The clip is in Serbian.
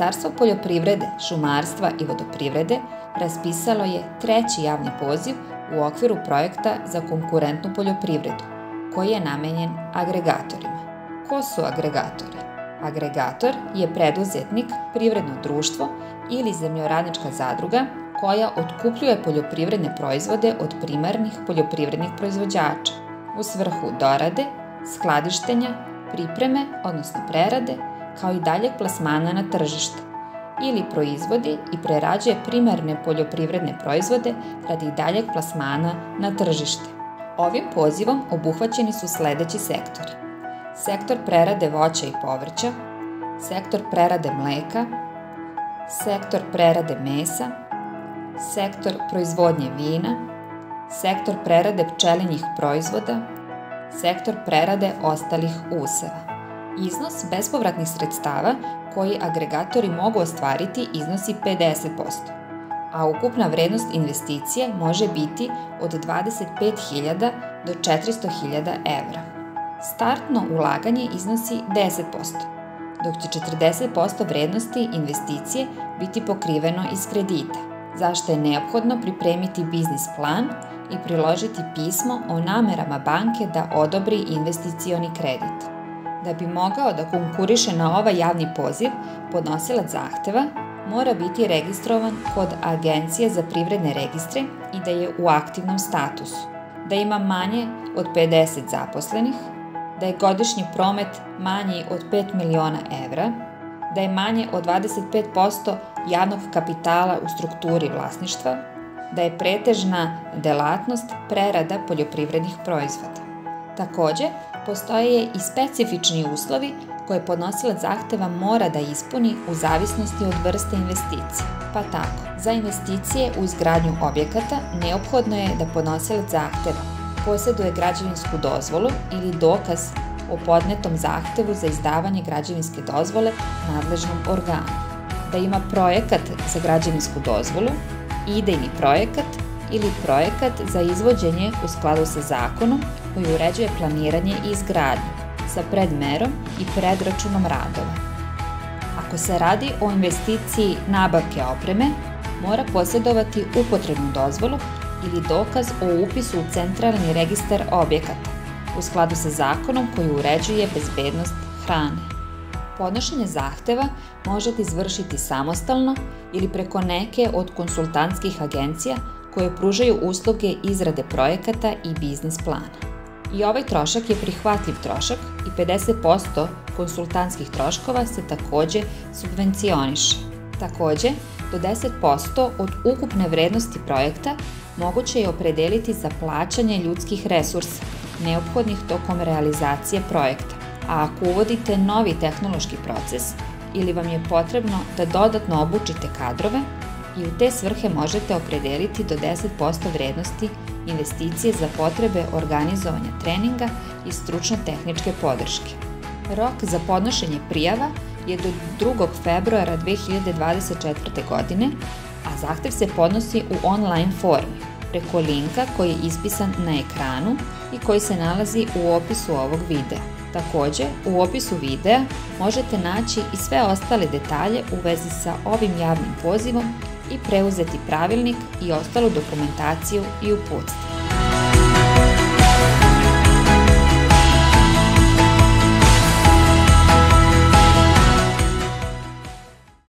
Ministarstvo poljoprivrede, šumarstva i vodoprivrede raspisalo je treći javni poziv u okviru projekta za konkurentnu poljoprivredu, koji je namenjen agregatorima. Ko su agregatori? Agregator je preduzetnik, privredno društvo ili zemljoradnička zadruga koja otkupljuje poljoprivredne proizvode od primarnih poljoprivrednih proizvođača u svrhu dorade, skladištenja, pripreme, odnosno prerade, kao i daljeg plasmana na tržište, ili proizvodi i prerađuje primarne poljoprivredne proizvode radi daljeg plasmana na tržište. Ovim pozivom obuhvaćeni su sledeći sektori: sektor prerade voća i povrća, sektor prerade mleka, sektor prerade mesa, sektor proizvodnje vina, sektor prerade pčelinjih proizvoda, sektor prerade ostalih useva. Iznos bespovratnih sredstava koji agregatori mogu ostvariti iznosi 50%, a ukupna vrednost investicije može biti od 25.000 do 400.000 evra. Startno ulaganje iznosi 10%, dok će 40% vrednosti investicije biti pokriveno iz kredita, zašto je neophodno pripremiti biznis plan i priložiti pismo o namerama banke da odobri investicioni kredit. Da bi mogao da konkuriše na ovaj javni poziv, podnosilac zahteva mora biti registrovan kod Agencije za privredne registre i da je u aktivnom statusu, da ima manje od 50 zaposlenih, da je godišnji promet manji od 5 miliona evra, da je manje od 25% javnog kapitala u strukturi vlasništva, da je pretežna delatnost prerada poljoprivrednih proizvoda. Takođe, postoje i specifični uslovi koje podnosilac zahteva mora da ispuni u zavisnosti od vrste investicije. Pa tako, za investicije u izgradnju objekata neophodno je da podnosilac zahteva poseduje građevinsku dozvolu ili dokaz o podnetom zahtevu za izdavanje građevinske dozvole nadležnom organu, da ima projekat za građevinsku dozvolu, idejni projekat ili projekat za izvođenje u skladu sa zakonom koji uređuje planiranje i izgradnju sa predmerom i predračunom radova. Ako se radi o investiciji nabavke opreme, mora posjedovati upotrebnu dozvolu ili dokaz o upisu u centralni registar objekata u skladu sa zakonom koji uređuje bezbednost hrane. Podnošenje zahteva možete izvršiti samostalno ili preko neke od konsultantskih agencija koje pružaju usluge izrade projekata i biznis plana. I ovaj trošak je prihvatljiv trošak i 50% konsultantskih troškova se takođe subvencioniše. Takođe, do 10% od ukupne vrednosti projekta moguće je opredeliti za plaćanje ljudskih resursa neophodnih tokom realizacije projekta. A ako uvodite novi tehnološki proces ili vam je potrebno da dodatno obučite kadrove, i u te svrhe možete opredeliti do 10% vrednosti investicije za potrebe organizovanja treninga i stručno-tehničke podrške. Rok za podnošenje prijava je do 2. februara 2024. godine, a zahtev se podnosi u online formi preko linka koji je ispisan na ekranu i koji se nalazi u opisu ovog videa. Takođe, u opisu videa možete naći i sve ostale detalje u vezi sa ovim javnim pozivom i preuzeti pravilnik i ostalu dokumentaciju i uputstvo.